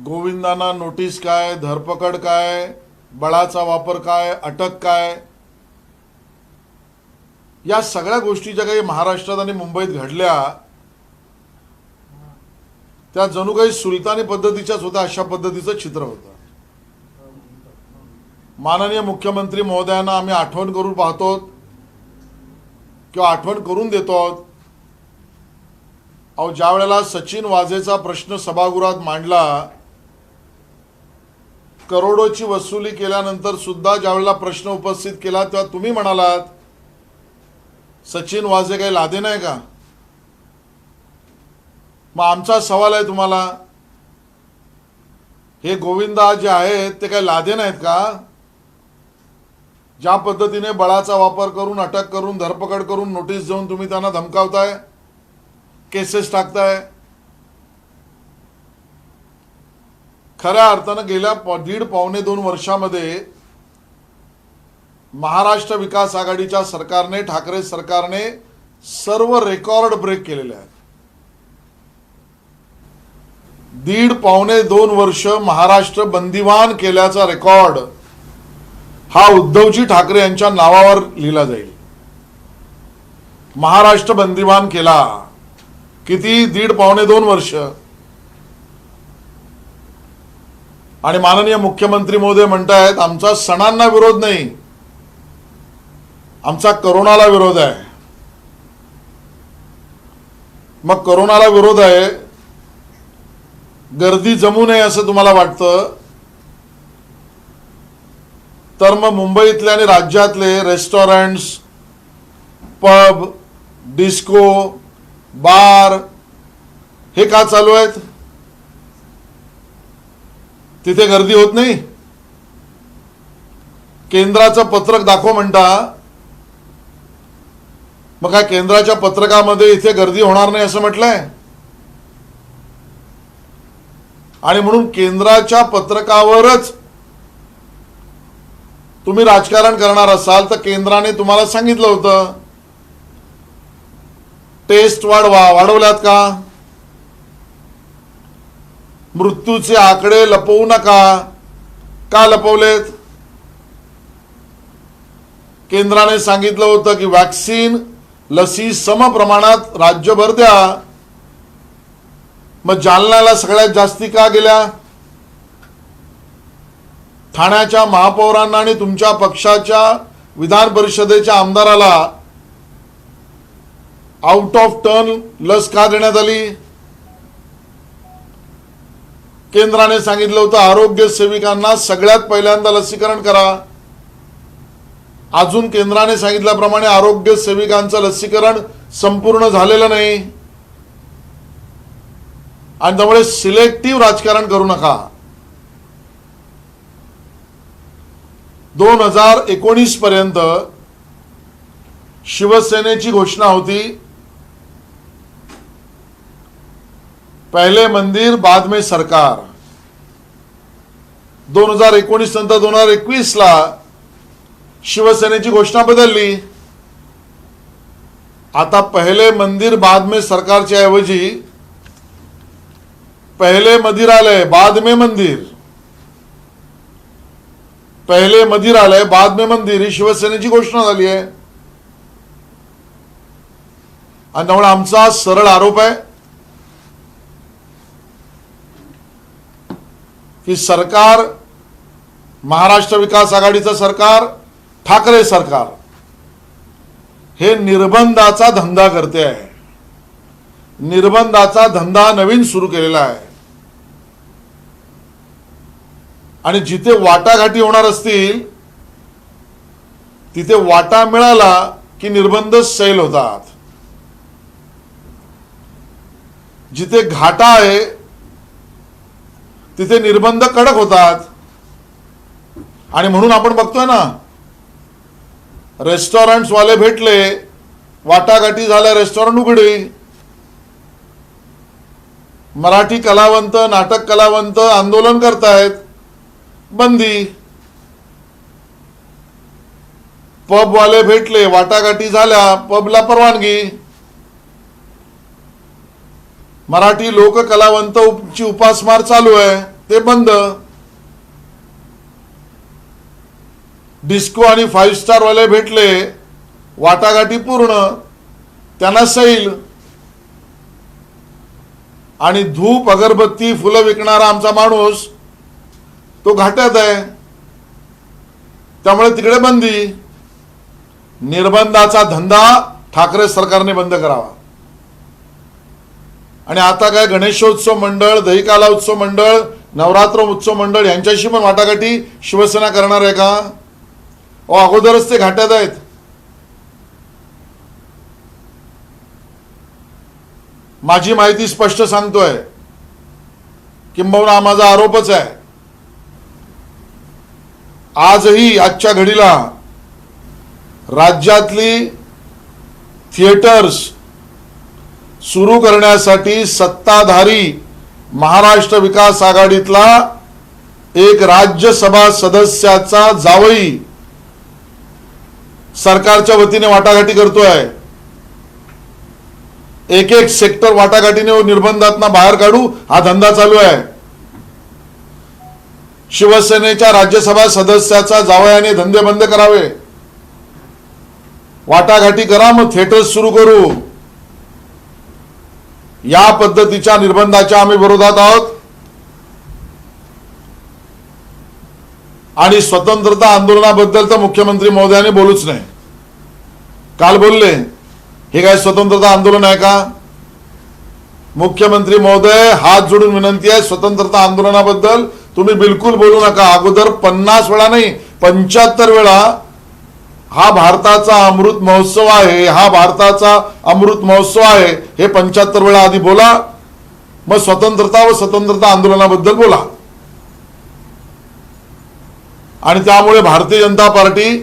गोविंदांना notice काय, धरपकड काय, बळाचा वापर काय, अटक काय, या सगळ्या गोष्टी ज्या काही महाराष्ट्रात आणि मुंबईत घडल्या त्या जणू काही सुलतानी पद्धतीच्याच होत्या, अशा पद्धतीचं चित्र होतं. माननीय मुख्यमंत्री महोदयांना आम्ही आठवण करून पाहतो किंवा आठवण करून देतो. अहो, ज्या वेळेला सचिन वाझेचा प्रश्न सभागृहात मांडला, करोडोची वसुली केल्यानंतर सुद्धा ज्या वेळेला प्रश्न उपस्थित केला तेव्हा तुम्ही म्हणालात सचिन वाझे काही लादे नाही का. मग आमचा सवाल आहे तुम्हाला, हे गोविंदा जे आहेत ते काही लादे नाहीत का? ज्या पद्धतीने बळाचा वापर करून, अटक करून, धरपकड करून, नोटीस देऊन तुम्ही त्यांना धमकावताय, केसेस टाकताय. खऱ्या अर्थानं गेल्या पावणे दोन वर्षामध्ये महाराष्ट्र विकास आघाडीच्या सरकारने, ठाकरे सरकारने सर्व रेकॉर्ड ब्रेक केलेले आहेत. पावणे दोन वर्ष महाराष्ट्र बंदिवान केल्याचा रेकॉर्ड हा उद्धवजी ठाकरे यांच्या नावावर लिहिला जाईल. महाराष्ट्र बंदिवान केला किती? पावणे दोन वर्ष. आणि माननीय मुख्यमंत्री महोदय म्हणतायत आमचा सणांना विरोध नाही, आमचा करोनाला विरोध आहे. मग करोनाला विरोध आहे, गर्दी जमू नये असं तुम्हाला वाटतं, तर मग मुंबईतले आणि राज्यातले रेस्टॉरंट्स, पब, डिस्को, बार हे का चालू आहेत? तिथे गर्दी होत नाही? केंद्राचं पत्रक दाखव म्हणता, मग काय केंद्राच्या पत्रकामध्ये इथे गर्दी होणार नाही असं म्हटलंय? आणि म्हणून केंद्राच्या पत्रकावरच तुम्ही राजकारण करणार असाल तर केंद्राने तुम्हाला सांगितलं होतं टेस्ट वाढवल्यात का? मृत्यूचे आकडे लपवू नका. का लपवलेत? केंद्राने सांगितलं होतं की वॅक्सिन, लसी सम प्रमाणात राज्यभर द्या. मग जालन्याला सगळ्यात जास्ती का गेल्या? ठाण्याच्या महापौरांना आणि तुमच्या पक्षाच्या विधान परिषदेच्या आमदाराला आउट ऑफ टर्न लस का देण्यात आली? केंद्राने सांगितलं होतं आरोग्य सेविकांना सगळ्यात पहिल्यांदा लसीकरण करा. अजून केंद्राने सांगितल्याप्रमाणे आरोग्य सेविकांचं लसीकरण संपूर्ण झालेलं नाही. आणि त्यामुळे सिलेक्टिव्ह राजकारण करू नका. 2019 पर्यंत शिवसेनेची घोषणा होती पहले मंदिर बाद में सरकार. 2019 नंतर 2021 ला शिवसेनेची घोषणा बदलली. आता पहले मंदिर बाद में सरकारच्या ऐवजी पहले मंदिरालय बाद में मंदिर, पहले मंदिरालय बाद में मंदिर ही शिवसेनेची घोषणा झाली आहे. आणि त्यामुळे आमचा सरळ आरोप आहे की सरकार, महाराष्ट्र विकास आघाडीचं सरकार, ठाकरे सरकार हे निर्बंधाचा धंदा करते आहे. निर्बंधाचा धंदा नवीन सुरू केलेला आहे. आणि जिथे वाटाघाटी होणार असतील तिथे वाटा मिळाला की निर्बंध सैल होतात. जिथे घाटा आहे तिथे निर्बंध कडक होतात. आणि म्हणून आपण बघतोय ना, रेस्टॉरंट्स वाले भेटले, वाटाघाटी झाल्या, रेस्टॉरंट उघडी. मराठी कलावंत, नाटक कलावंत आंदोलन करतायत, बंदी. पब वाले भेटले, वाटाघाटी झाल्या, पबला परवानगी. मराठी लोक कलावंतची उपासमार चालू आहे, ते बंद. डिस्को आणि 5 स्टार वाले भेटले, वाटाघाटी पूर्ण, त्यांना सैल. आणि धूप अगरबत्ती फुलं विकणारा आमचा माणूस तो घाट्यात आहे, त्यामुळे तिकडे बंदी. निर्बंधाचा धंदा ठाकरे सरकारने बंद करावा. आणि आता काय गणेशोत्सव मंडळ, दहीकाला उत्सव मंडळ, नवरात्र उत्सव मंडळ यांच्याशी पण वाटाघाटी शिवसेना करणार आहे का? अगोदरच ते घाट्यात आहेत. माझी माहिती स्पष्ट सांगतोय, किंबहुना माझा आरोपच आहे, आजही आजच्या घडीला राज्यातली थिएटर्स सुरू करण्यासाठी सत्ताधारी महाराष्ट्र विकास आघाडीतला एक राज्यसभा सदस्याचा जावई सरकारच्या वतीने वाटाघाटी करतोय. एक एक सेक्टर वाटाघाटीने निर्बंधातना बाहेर काढू हा धंदा चालू आहे. शिवसेनेच्या राज्यसभा सदस्याचा जावयाने धंदे बंद करावे, वाटाघाटी करा, मग थिएटर्स सुरू करू. या पद्धतीच्या निर्बंधाच्या आम्ही विरोधात आहोत. आणि स्वतंत्रता आंदोलनाबद्दल तर मुख्यमंत्री महोदयाने बोलूच नाही. काल बोलले, हे काय स्वतंत्रता आंदोलन आहे का? मुख्यमंत्री महोदय, हात जोडून विनंती आहे, स्वतंत्रता आंदोलनाबद्दल तुम्ही बिलकुल बोलू नका. अगोदर 50 वेळा नाही 75 वेळा हा भारताचा अमृत महोत्सव आहे, हा भारताचा अमृत महोत्सव आहे, हे 75 वेळा आधी बोला, मग स्वतंत्रता व स्वतंत्रता आंदोलनाबद्दल बोला. आणि त्यामुळे भारतीय जनता पार्टी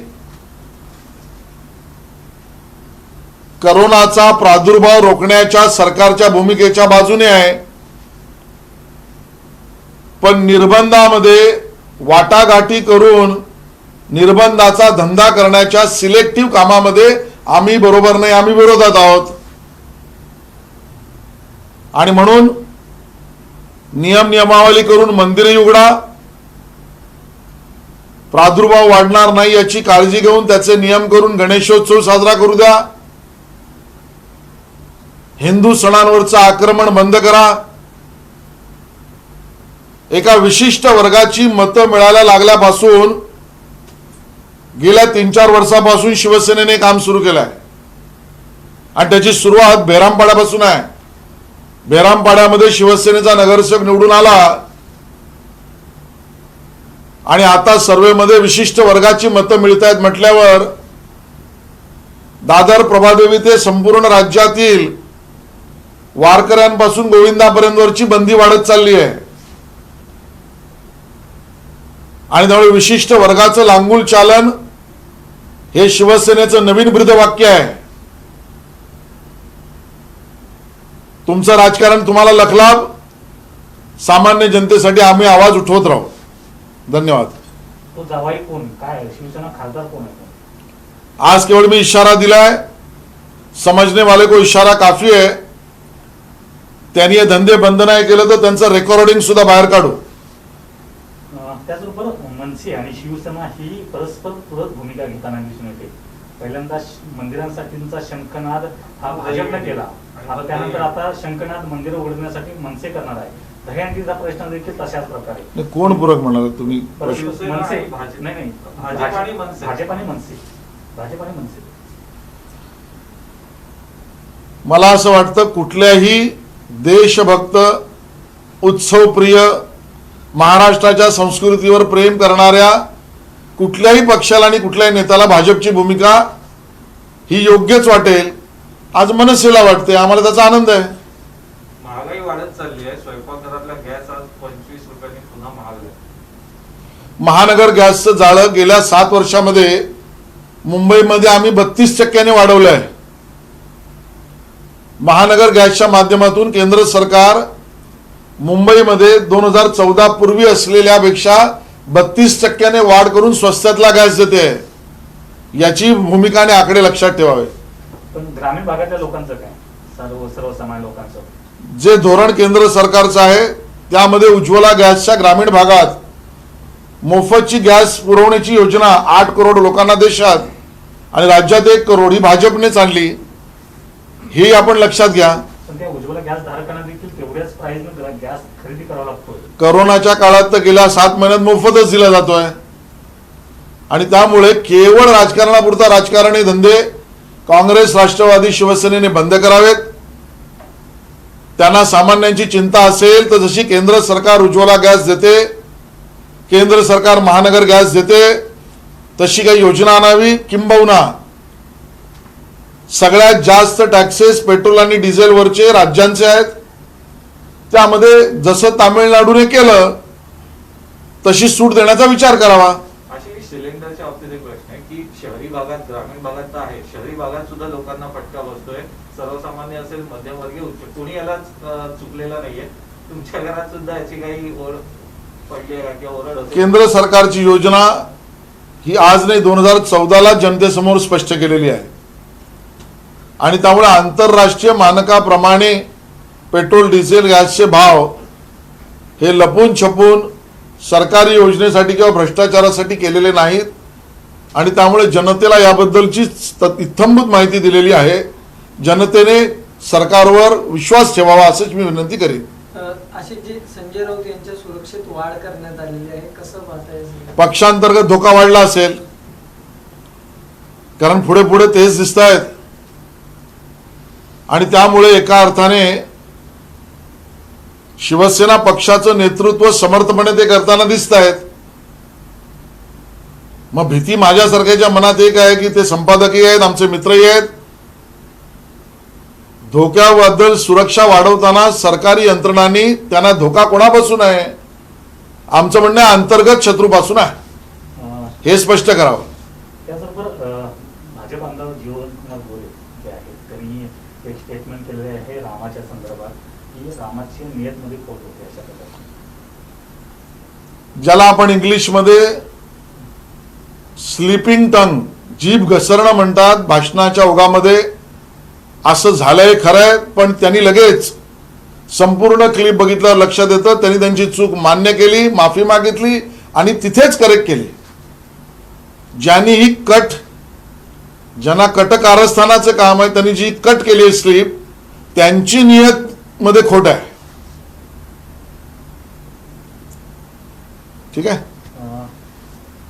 करोनाचा प्रादुर्भाव रोखण्याच्या सरकारच्या भूमिकेच्या बाजूने आहे, पण निर्बंधामध्ये वाटाघाटी करून निर्बंधाचा धंदा करण्याच्या सिलेक्टिव्ह कामामध्ये आम्ही बरोबर नाही, आम्ही विरोधात आहोत. आणि म्हणून नियमावली करून मंदिरे उघडा, प्रादुर्भाव वाढणार नाही याची काळजी घेऊन त्याचे नियम करून गणेशोत्सव साजरा करू द्या. हिंदू सणांवरचं आक्रमण बंद करा. एका विशिष्ट वर्गाची मतं मिळायला लागल्यापासून गेल्या 3-4 वर्षापासून शिवसेनेने काम सुरू केलं आहे आणि त्याची सुरुवात बेरामपाड्यापासून आहे. बेरामपाड्यामध्ये शिवसेनेचा नगरसेवक निवडून आला आणि आता सर्वेमध्ये विशिष्ट वर्गाची मतं मिळत आहेत म्हटल्यावर दादर प्रभादेवी ते संपूर्ण राज्यातील वारकऱ्यांपासून गोविंदापर्यंतवरची बंदी वाढत चालली आहे. आणि त्यामुळे विशिष्ट वर्गाचं लांगुल चालन हे शिवसेनेचं नवीन ब्रीदवाक्य आहे. तुमचं राजकारण तुम्हाला लखलाभ, सामान्य जनतेसाठी आम्ही आवाज उठवत राहू. धन्यवाद. तो जावाई कोण, काय शिवसेना खासदार कोण आहे? आज केवळ मी इशारा दिलाय, समझने वाले को इशारा काफी है. त्यांनी हे धंदे बंद नाही केलं तर त्यांचं रेकॉर्डिंग सुद्धा बाहेर काढू. त्याचबरोबर मनसे आणि शिवसेना ही परस्पर पूरक भूमिका घेताना दिसून येते. पहिल्यांदा मंदिरांसाठीचा शंखनाद हा भाजपने केला, आता त्यानंतर आता शंखनाद मंदिर उघडण्यासाठी मनसे करणार आहे. दहीहंडीचा प्रश्न देखील तशाच प्रकारे. कोण पूरक म्हणाल तुम्ही? मनसे नाही, भाजप आणि मनसे. मला असं वाटतं कुठल्याही देशभक्त, उत्सवप्रिय, महाराष्ट्राच्या संस्कृतीवर प्रेम करणाऱ्या कुठल्याही पक्षाला आणि कुठल्याही नेत्याला भाजपची भूमिका ही योग्यच वाटेल. आज मनसेला वाटते, आम्हाला त्याचा आनंद आहे. महागाई वाढत चालली आहे, स्वयंपाकघरातला गॅस आज 25 रुपयांनी पुन्हा महाग आहे. महानगर गॅसचं जाळं गेल्या 7 वर्षामध्ये मुंबईमध्ये आम्ही 32% वाढवलं आहे. महानगर गॅसच्या माध्यमातून केंद्र सरकार मुंबईमध्ये 2014 पूर्वी असलेल्यापेक्षा 32% वाढ करून स्वस्तातला गॅस देते. याची भूमिकाने आकडे लक्षात ठेवावे. पण ग्रामीण भागातल्या लोकांचं काय, सर्वसामान्य लोकांचं? जे धोरण केंद्र सरकारचं आहे त्यामध्ये उज्ज्वला गॅसच्या ग्रामीण भागात मोफतची गॅस पुरवण्याची योजना 8 करोड लोकांना देशात आणि राज्यात 1 करोड ही भाजपनेच आणली, हे आपण लक्षात घ्या. पण त्या उज्ज्वला गॅस धारकांना देखील तेवढ्याच प्राइसनं गॅस खरेदी करावा लागतोय. करोनाच्या काळात तर गेल्या 7 महिन्यात मोफतच दिला जातोय आणि त्यामुळे केवळ राजकारणापुरता राजकारणी धंदे काँग्रेस, राष्ट्रवादी, शिवसेनेने बंद करावेत. त्यांना सामान्यांची चिंता असेल तर जशी केंद्र सरकार उज्ज्वला गॅस देते, केंद्र सरकार महानगर गॅस देते, तशी काही योजना आणावी. किंबहुना सगळ्यात जास्त टॅक्सेस पेट्रोल आणि डिझेलवरचे राज्यांचे आहेत, त्यामध्ये जसं तामिळनाडूने केलं तशी सूट देण्याचा विचार करावा. अशी सिलेंडरच्या बाबतीत एक प्रश्न आहे की शहरी भागात, ग्रामीण भागात तर आहे, शहरी भागात सुद्धा लोकांना फटका बसतोय. सर्वसामान्य असेल, मध्यमवर्गीय, उच्च, कोणी याला चुकलेला नाहीये. तुमच्या घरात सुद्धा याची काही ओढ पडली आहे का किंवा ओरड असेल? केंद्र सरकारची योजना ही आज नाही 2014ला जनतेसमोर स्पष्ट केलेली आहे आणि त्यामुळे आंतरराष्ट्रीय मानकाप्रमाणे पेट्रोल, डिझेल, गॅसचे भाव हे लपून छपून सरकारी योजनेसाठी किंवा भ्रष्टाचारासाठी केलेले नाहीत आणि त्यामुळे जनतेला याबद्दलची इत्थंभूत माहिती दिलेली आहे. जनतेने सरकारवर विश्वास ठेवावा असंच मी विनंती करेन. असे जे संजय राऊत यांच्या सुरक्षेत वाढ करण्यात आलेली आहे, कसं पाहताय? पक्षांतर्गत धोका वाढला असेल, कारण पुढे पुढे तेच दिसत आहेत आणि त्यामुळे एका अर्थाने शिवसेना पक्षाचं नेतृत्व समर्थपणे ते करताना दिसत आहेत. मग भीती माझ्यासारख्याच्या मनात एक आहे की ते संपादकही आहेत, आमचे मित्रही आहेत. धोक्याबद्दल सुरक्षा वाढवताना सरकारी यंत्रणांनी त्यांना धोका कोणापासून आहे? आमचं म्हणणं अंतर्गत शत्रूपासून आहे, हे स्पष्ट करावं. त्याचबरोबर भाजप आमदार जीवनकुमार गोरे जे आहेत त्यांनी एक स्टेटमेंट केलेले आहे रामाच्या संदर्भात की रामाची नियतमध्ये खोट होते अशा प्रकारची. ज्याला आपण इंग्लिशमध्ये स्लीपिंग टंग, जीभ घसरणं म्हणतात, भाषणाच्या ओघामध्ये असं झालंय खरंय, पण त्यांनी लगेच संपूर्ण क्लिप बघितल्यावर लक्षात येतं त्यांनी त्यांची चूक मान्य केली, माफी मागितली आणि तिथेच करेक्ट केली. ज्यांनी ही ज्यांना कट कारस्थानाचं काम आहे त्यांनी जी कट केली आहे स्लिप, त्यांची नियत मध्ये खोट आहे. ठीक आहे.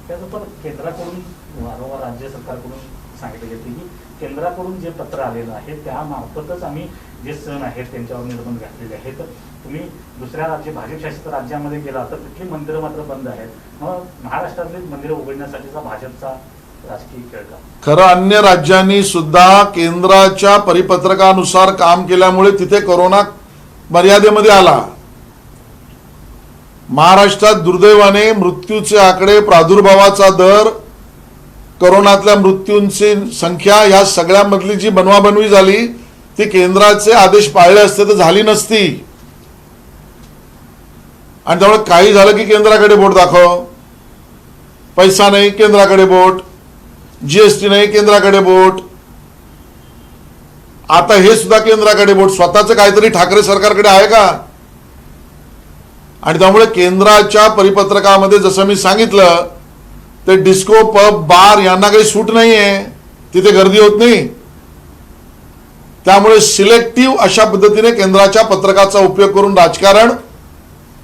त्याचबरोबर केंद्राकडून वारंवार राज्य सरकारकडून सांगितलं जाते की केंद्राकडून जे पत्र आलेलं आहे त्यामार्फतच आम्ही जे सण आहेत त्यांच्यावर निर्बंध घातलेले आहेत. तुम्ही दुसऱ्या राज्य, भाजपशासित राज्यामध्ये गेला तर तिथली मंदिरं मात्र बंद आहेत. मग महाराष्ट्रातली मंदिरं उघडण्यासाठीचा भाजपचा राजकीय खेळ का? खरं अन्य राज्यांनी सुद्धा केंद्राच्या परिपत्रकानुसार काम केल्यामुळे तिथे कोरोना मर्यादेमध्ये आला. महाराष्ट्रात दुर्दैवाने मृत्यूचे आकडे, प्रादुर्भावाचा दर, कोरोनातल्या मृत्यूंची संख्या या सगळ्यामधली जी बनवाबनवी झाली ती केंद्राचे आदेश पाळले असते तर झाली नसती. आणि त्यामुळे काही झालं की केंद्राकडे बोट दाखव, पैसा नाही केंद्राकडे बोट, जीएसटी नाही केंद्राकडे बोट, आता हे सुद्धा केंद्राकडे बोट. स्वतःचं काहीतरी ठाकरे सरकारकडे आहे का? आणि त्यामुळे केंद्राच्या परिपत्रकामध्ये जसं मी सांगितलं ते डिस्को, पब, बार यांना काही सूट नाहीये, तिथे गर्दी होत नाही. त्यामुळे सिलेक्टिव्ह अशा पद्धतीने केंद्राच्या पत्रकाचा उपयोग करून राजकारण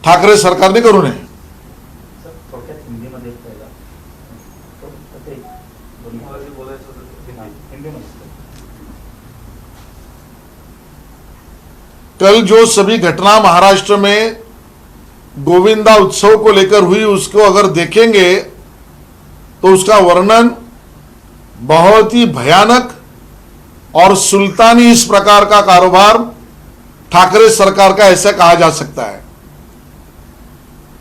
ठाकरे सरकारने करू नये. थोडक्यात हिंदीमध्ये बोलायचं होतं हिंदीमध्ये कल जो सभी घटना महाराष्ट्र में गोविंदा उत्सव को लेकर हुई उसको अगर देखेंगे तो उसका वर्णन बहुत ही भयानक और सुल्तानी इस प्रकार का कारोबार ठाकरे सरकार का ऐसा कहा जा सकता है.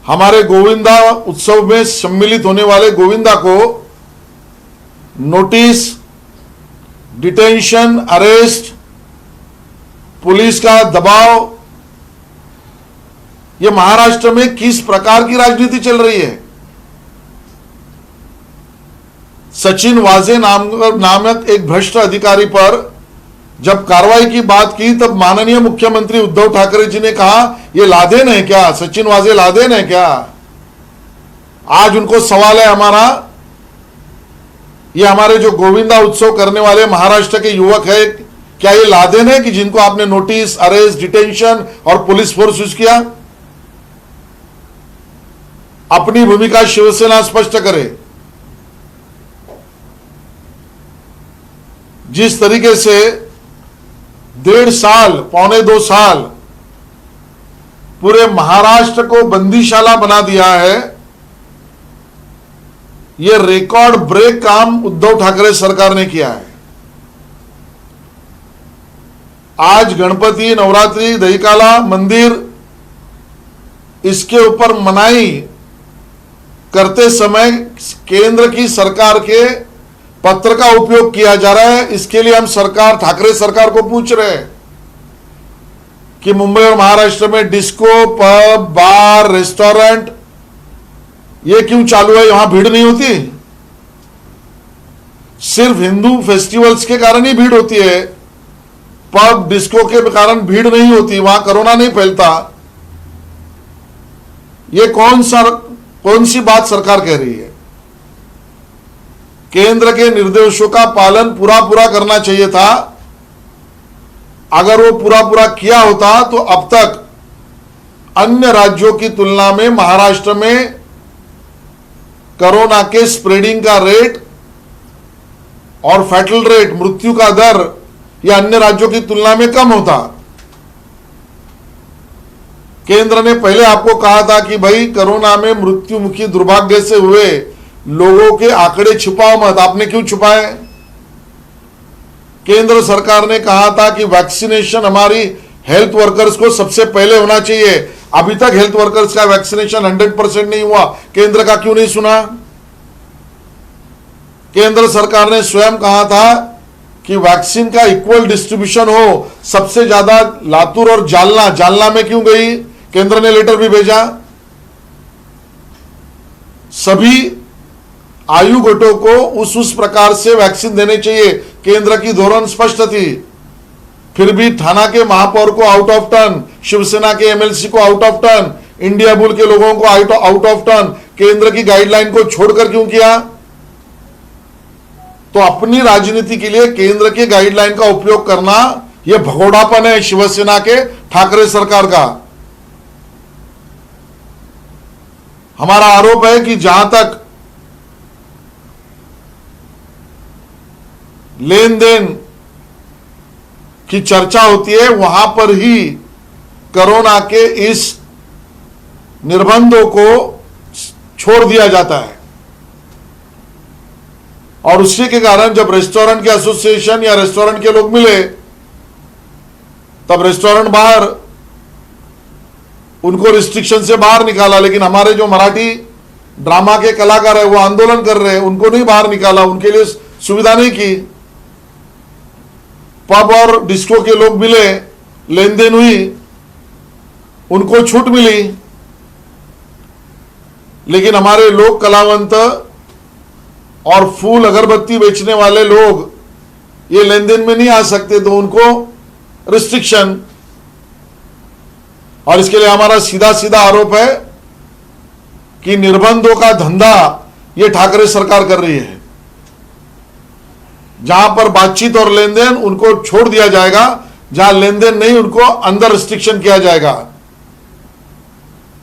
हमारे गोविंदा उत्सव में सम्मिलित होने वाले गोविंदा को नोटिस, डिटेंशन, अरेस्ट, पुलिस का दबाव, ये महाराष्ट्र में किस प्रकार की राजनीति चल रही है? सचिन वाजे नामक एक भ्रष्ट अधिकारी पर जब कार्रवाई की बात की तब माननीय मुख्यमंत्री उद्धव ठाकरे जी ने कहा ये लादेन है क्या, सचिन वाजे लादेन है क्या। आज उनको सवाल है हमारा, ये हमारे जो गोविंदा उत्सव करने वाले महाराष्ट्र के युवक है, क्या ये लादेन है कि जिनको आपने नोटिस, अरेस्ट, डिटेंशन और पुलिस फोर्स यूज किया। अपनी भूमिका शिवसेना स्पष्ट करे। जिस तरीके से 1.5 साल, पौने 2 साल पूरे महाराष्ट्र को बंदीशाला बना दिया है, यह रिकॉर्ड ब्रेक काम उद्धव ठाकरे सरकार ने किया है। आज गणपति, नवरात्रि, दहीकाला, मंदिर, इसके ऊपर मनाही करते समय केंद्र की सरकार के पत्र का उपयोग किया जा रहा है। इसके लिए हम सरकार, ठाकरे सरकार को पूछ रहे हैं कि मुंबई और महाराष्ट्र में डिस्को, पब, बार, रेस्टोरेंट ये क्यों चालू है, यहां भीड़ नहीं होती। सिर्फ हिंदू फेस्टिवल्स के कारण ही भीड़ होती है, पब, डिस्को के कारण भीड़ नहीं होती, वहां कोरोना नहीं फैलता। ये कौन सी बात सरकार कह रही है। केंद्र के निर्देशों का पालन पूरा करना चाहिए था। अगर वो पूरा किया होता तो अब तक अन्य राज्यों की तुलना में महाराष्ट्र में कोरोना के स्प्रेडिंग का रेट और फैटल रेट, मृत्यु का दर, यह अन्य राज्यों की तुलना में कम होता। केंद्र ने पहले आपको कहा था कि भाई कोरोना में मृत्यु मुखी दुर्भाग्य से हुए लोगों के आंकड़े छुपाओ मत। आपने क्यों छुपाए। केंद्र सरकार ने कहा था कि वैक्सीनेशन हमारी हेल्थ वर्कर्स को सबसे पहले होना चाहिए। अभी तक हेल्थ वर्कर्स का वैक्सीनेशन 100% नहीं हुआ। केंद्र का क्यों नहीं सुना। केंद्र सरकार ने स्वयं कहा था कि वैक्सीन का इक्वल डिस्ट्रीब्यूशन हो। सबसे ज्यादा लातूर और जालना में क्यों गई। केंद्र ने लेटर भी भेजा। सभी आयु गटों को उस प्रकार से वैक्सीन देने चाहिए। केंद्र की धोरण स्पष्ट थी। फिर भी थाना के महापौर को आउट ऑफ टर्न, शिवसेना के एमएलसी को out of turn, India bull के लोगों को आउट ऑफ टर्न, केंद्र की गाइडलाइन को छोड़कर क्यों किया। तो अपनी राजनीति के लिए केंद्र की गाइडलाइन का उपयोग करना यह भगोड़ापन है शिवसेना के, ठाकरे सरकार का। हमारा आरोप है कि जहां तक लेन देन की चर्चा होती है वहां पर ही कोरोना के इस निर्बंधों को छोड़ दिया जाता है। और उसी के कारण जब रेस्टोरेंट के एसोसिएशन या रेस्टोरेंट के लोग मिले तब रेस्टोरेंट बाहर उनको रिस्ट्रिक्शन से बाहर निकाला। लेकिन हमारे जो मराठी ड्रामा के कलाकार है वो आंदोलन कर रहे हैं, उनको नहीं बाहर निकाला, उनके लिए सुविधा नहीं की। पब और डिस्को के लोग मिले, लेन देन हुई, उनको छूट मिली। लेकिन हमारे लोक कलावंत और फूल अगरबत्ती बेचने वाले लोग ये लेन देन में नहीं आ सकते, तो उनको रिस्ट्रिक्शन। और इसके लिए हमारा सीधा आरोप है कि निर्बंधों का धंधा ये ठाकरे सरकार कर रही है। जहां पर बातचीत और लेन देन उनको छोड़ दिया जाएगा, जहां लेन देन नहीं उनको अंदर रिस्ट्रिक्शन किया जाएगा।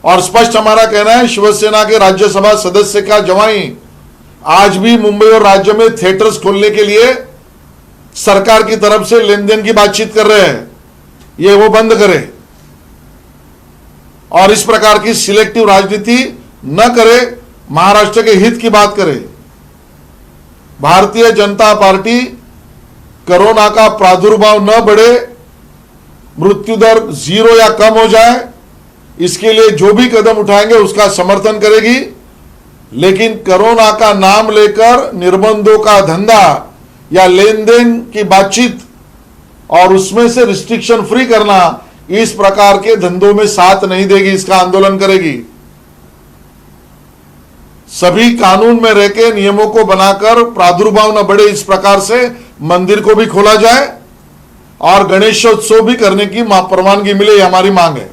और स्पष्ट हमारा कहना है, शिवसेना के राज्यसभा सदस्य का जवाई आज भी मुंबई और राज्य में थिएटर्स खोलने के लिए सरकार की तरफ से लेन देन की बातचीत कर रहे हैं। ये वो बंद करे और इस प्रकार की सिलेक्टिव राजनीति न करे, महाराष्ट्र के हित की बात करे। भारतीय जनता पार्टी कोरोना का प्रादुर्भाव न बढ़े, मृत्यु दर 0 या कम हो जाए, इसके लिए जो भी कदम उठाएंगे उसका समर्थन करेगी। लेकिन कोरोना का नाम लेकर निर्बंधों का धंधा या लेन देन की बातचीत और उसमें से रिस्ट्रिक्शन फ्री करना, इस प्रकार के धंधों में साथ नहीं देगी, इसका आंदोलन करेगी। सभी कानून में रहकर नियमों को बनाकर प्रादुर्भाव न बढ़े, इस प्रकार से मंदिर को भी खोला जाए और गणेशोत्सव भी करने की परवानगी मिले, ये हमारी मांग है।